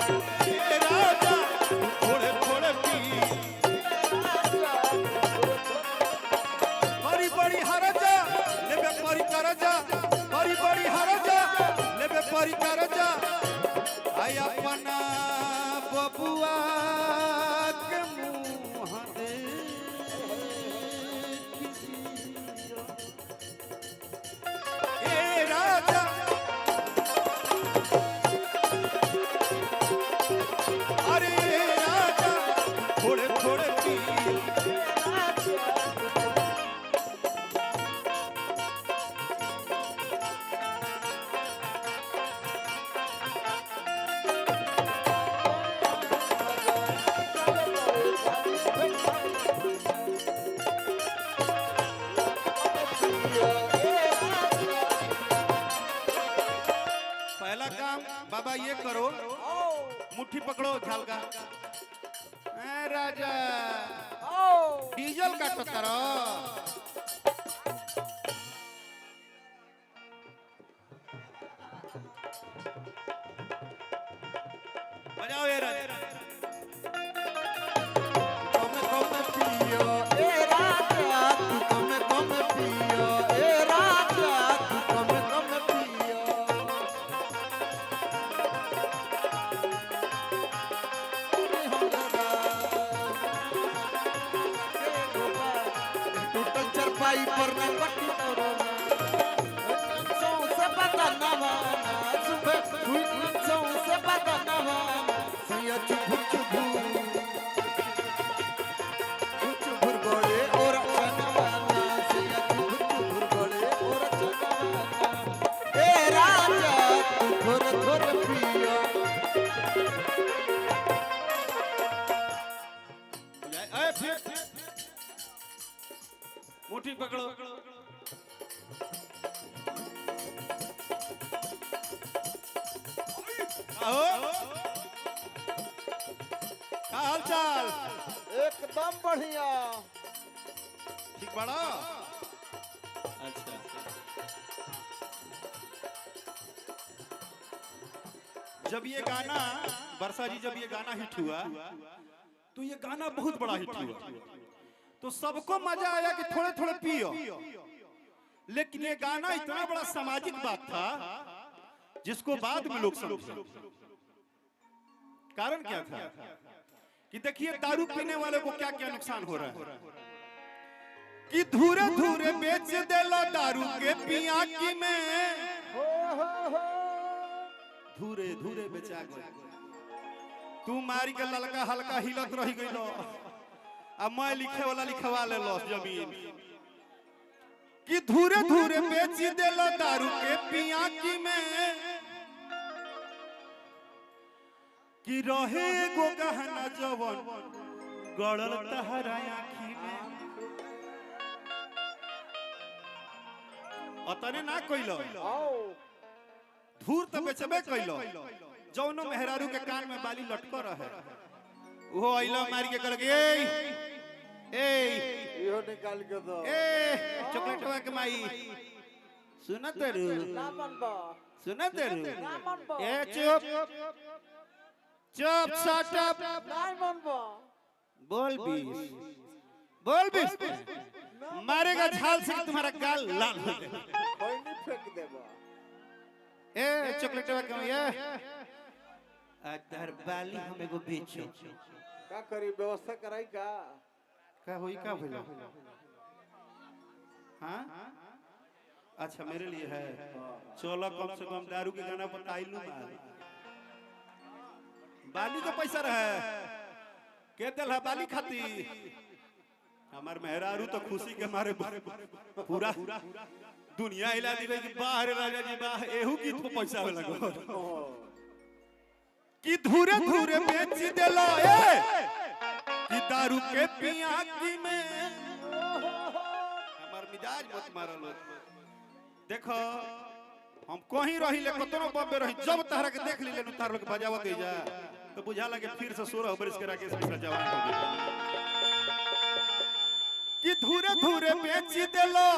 राजा थोड़े थोड़े पी बड़ी बड़ी हरजा लेबे परी करजा बड़ी बड़ी हरजा लेबे परी करजा आई अपना बबुआ के मुँह ए राजा अरे राजा थोड़े थोड़े पी पहला काम बाबा ये करो मुट्ठी पकड़ो झाल का राजा डीजल का टक्कर बजाओ ये राजा पाई पर न कटी सौ से पता न सुबह सौ से पता न सैया चुप चुप गड़े और चनवाना सैया चुप गड़े और चनवाना ए राजा तू थोड़े थोड़े पियो मुट्ठी पकड़ो हाल चाल एकदम बढ़िया ठीक बड़ा अच्छा जब ये गाना वर्षा जी जब ये गाना हिट हुआ तो ये गाना बहुत बड़ा हिट हुआ तो सबको मजा आया कि थोड़े थोड़े पियो लेकिन ये गाना इतना बड़ा सामाजिक बात था जिसको बाद में लोग समझे कारण क्या था कि देखिए दारू पीने वाले को क्या क्या नुकसान हो रहा है कि धूरे धूरे बेच देला दारू के पिया की में धूरे धूरे बेचा गया तू मारी के ललका हल्का हिलत रही गई अब मैं लिखे वाला लिखवा ले लो जमीन कि धूरे धूरे बेच देला दारू के पिया की में कि रहे गो गहना जवन गड़ल तहरा आँखी में अतने ना कइलो धूर तो बेचबे कइलो जौनो मेहरारू के कान में बाली लटक रहे वो आइला मार के कर गए इहो निकाल के दो चॉकलेट वा के माई सुना तेरू ना मनबा सुना तेरू ना मनबा चुप चुप शट अप नहीं मनबा बोल बीस मारेगा झाल से तुम्हारा गाल लाल हो जाएगा कोई नहीं फेंक देबा चॉकलेट वा के ये अदर बाली हमें को बेचो का करी व्यवस्था कराई का होई का भइला हां अच्छा मेरे लिए है चलो कम से कम दारू के गाना पर ताइलू मार बाली का पैसा रहे के दिल है बाली खाती हमार मेहरारू तो खुशी के मारे पूरा दुनिया हिला दी कि बाहर राजा जी बाह एहू की तो पैसा हो लगो कि धूरे धूरे बेच देला कि दारू के पिया की में हमार मिजाज मत मारल देखो हम कहीं रही ले कतनो बम्बे रही जब तहरा के देख ली लेनु तार लोग बजावत हो जा तो बुझा लगे फिर से 16 बरस के राकेश मिश्रा जवान हो गए कि धूरे धूरे बेच देलो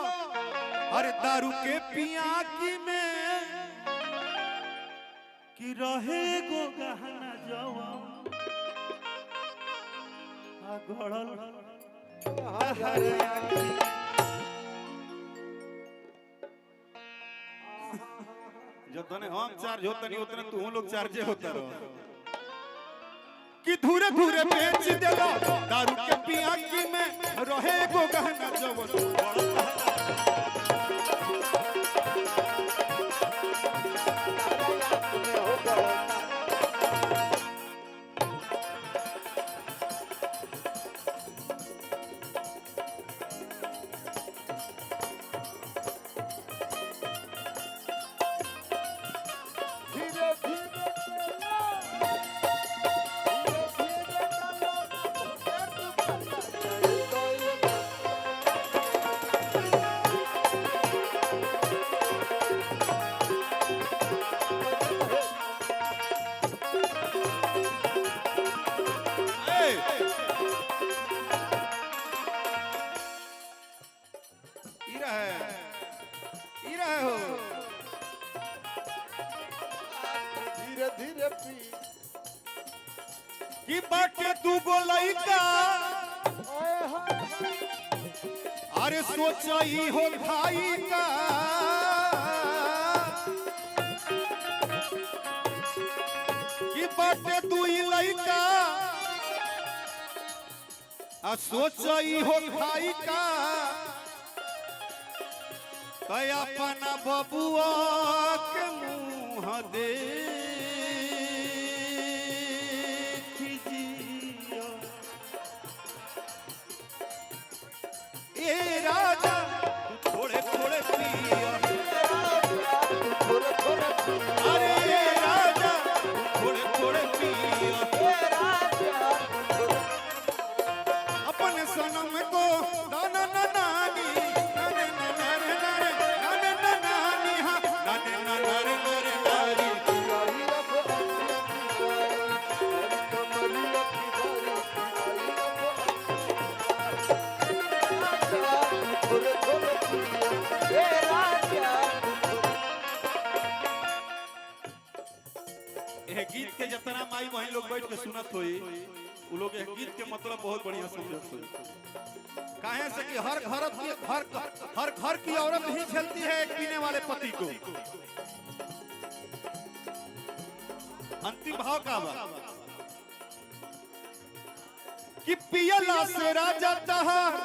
अरे दारू के पिया की में कि रहे गो गहना जवा आ गड़ल तहर आखी। जतने हम चार्ज होतनी उतने तू लोग चार्जे होता रहो कि धूरे धूरे बेच देलो दारू के पिया की में रहे गो गहना जवन धीरे धीरे पी कि बाटे तू गो लइका अरे सोचई हो भाई का कि बाटे तू ही लइका आ सोचई हो भाई का तय अपना बबुआ के मुँह दे ए राजा थोड़े थोड़े पिया अरे ए राजा थोड़े थोड़े पिया अपने सनम को दाना ना नानी नाने ना नारे नारे नाने ना नानी हाँ नाने ना नारे नारे नारी यह गीत के जितना माई वही लोग बैठ के सुनत होई उ लोग यह गीत के मतलब बहुत बढ़िया समझत होई काहे से कि हर घर की औरत ही झेलती है एक पीने वाले पति को। अंतिम भाव का बा कि पियला से राजा तहर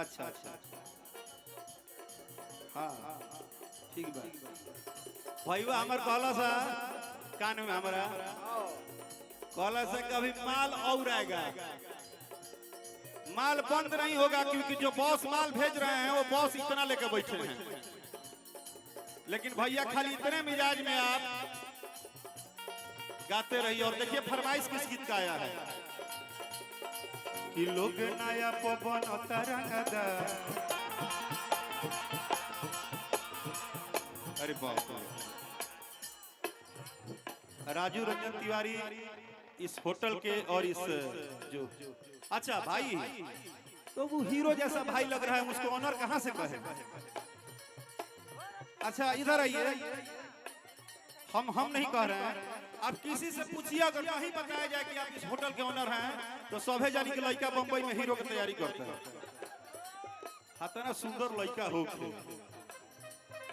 अच्छा अच्छा हाँ ठीक बा भैया हमार कहला सा कान में हमारा कहला सा कभी माल और आएगा माल बंद नहीं होगा क्योंकि जो बॉस माल भेज रहे हैं वो बॉस इतना लेकर बैठे हैं लेकिन भैया खाली इतने मिजाज में आप गाते रहिए। और देखिए फरमाइश किस गीत का आया है कि लोग नया पवन तरंगदा अरे बाप राजू रंजन तिवारी इस होटल के और इस जो अच्छा भाई तो वो हीरो जैसा भाई लग रहा है उसको ऑनर कहाँ से कहे। अच्छा इधर आइए हम नहीं कह रहे हैं आप किसी से पूछिए अगर नहीं बताया जाए कि आप इस होटल के ऑनर हैं तो सभे जानी के लड़का बंबई में हीरो की तैयारी करता है। इतना सुंदर लड़का हो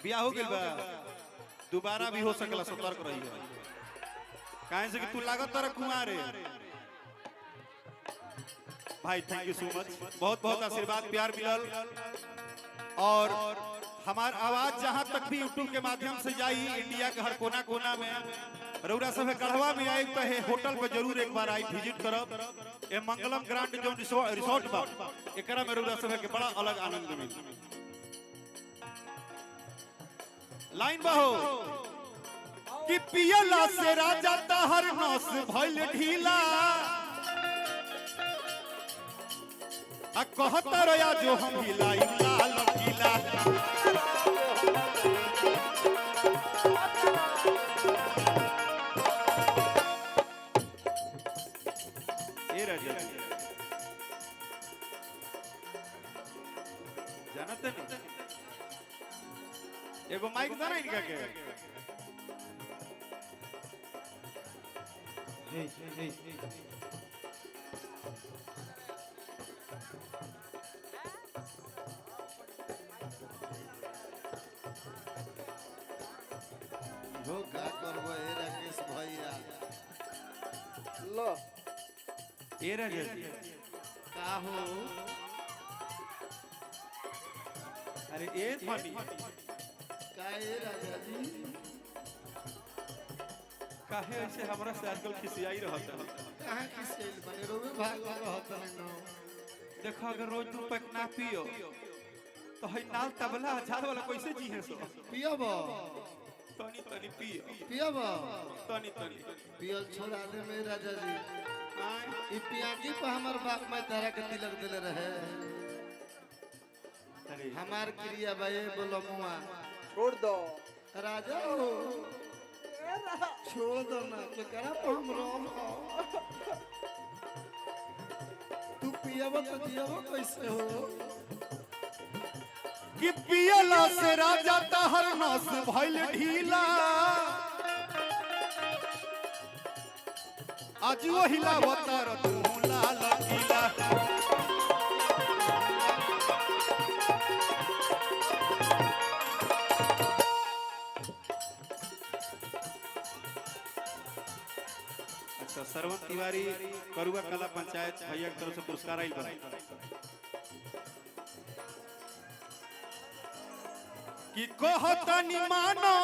बियाह हो गया दोबारा भी हो सकला सतर्क रहिए काहे से कि तू लागत तरह कुमार है भाई। थैंक यू सो मच बहुत बहुत आशीर्वाद प्यार मिलल और हमार आवाज जहां तक भी यूट्यूब के माध्यम से जाई इंडिया के हर कोना कोना में रउरा सब गढ़वा में आई तो होटल पे जरूर एक बार आई विजिट करब। ए मंगलम ग्रांड जो रिसोर्ट बा एकरा में रउरा सब के बड़ा अलग आनंद मिली। लाइन बहो कि पियला से राजा तहर नस भइल ढीला आ कहता रया जो हम हिलाई लाल किला जानते नहीं एगो माइक दो ना इनका के हो का करबो ए राकेश भैया लो ए राजा जी का हो अरे ए थामी का ए राजा जी काहे ऐसे हमरा से आजकल खिसियाई रहत है कहां किसे बने रोवे भाग रहत है नो देखो अगर रोज तू पैक ना पियो तो है नाल तबला झाल वाला कैसे जी है सो पियबो तनी तनी पियो पियबो तनी तनी पियल छोड़ा दे मेरे राजा जी आय ई पियाजी पे हमर बाप मैं तारा के तिलक देले रहे अरे हमार क्रिया भाई बोलो मुआ छोड़ दो राजा हो छोड़ दो ना के करा तो हम रहो तू पियबो तो जियबो कैसे हो कि पियला से राजा तहर नस भइल ढीला आज वो हिलावतर तू लाल किला अच्छा सरवन तिवारी करुआ कला पंचायत भैया की तरफ से पुरस्कार आइल बा कि कहतनी मानो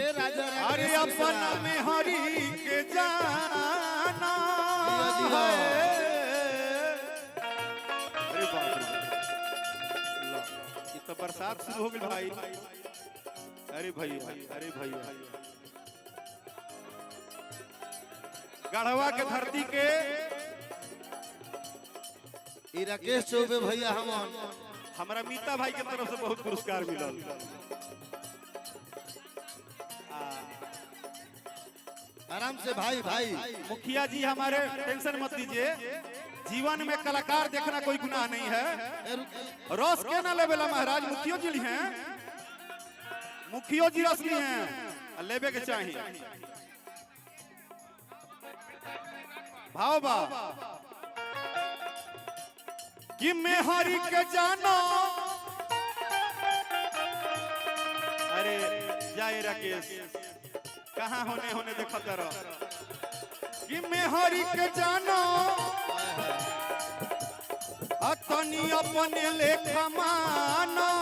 ए राजा अरे अपन में हरि के जाना जी हो। अरे बाप रे लो, ये तो बरसात शुरू हो गई भाई अरे भैया अरे भैया गढ़वा के धरती के ई राकेश चौबे भैया हमन हमारा मीता भाई के तरफ से बहुत पुरस्कार मिलल आराम से भाई भाई मुखिया जी हमारे टेंशन मत लीजिए जीवन में कलाकार देखना कोई गुनाह नहीं है ए रुक रस के ना लेवेला महाराज मुखियो जी हैं मुखियो जी रस ली हैं लेवे के चाहिए भाव बा कि मैं हरि के जानो अरे जाए राकेश कहाँ होने होने देखो तेरा कि मैं हरि के जानो अतनी अपने लेखा मानो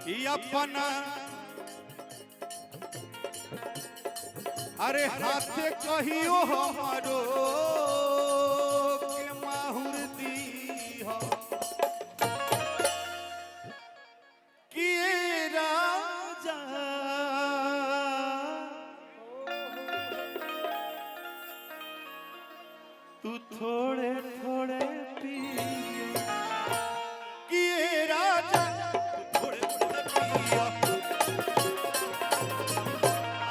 कि अपना अरे हाथे कहियो हमारो के माहुर दी हो कि राजा तू थोड़े थोड़े पियो कि राजा तू थोड़े थोड़े पियो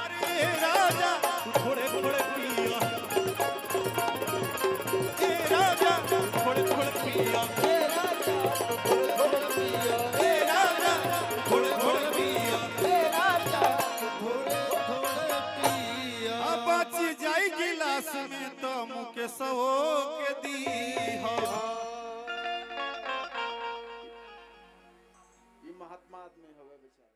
अरे राजा तू थोड़े थोड़े पियो ए राजा तू थोड़े थोड़े पियो ए राजा थोड़े पियो ए राजा तू थोड़े थोड़े पियो ए राजा थोड़े पियो अब बच जाई गिलास में तो मुकेशो के दी हो ये महात्मा आदमी हवे बेचारा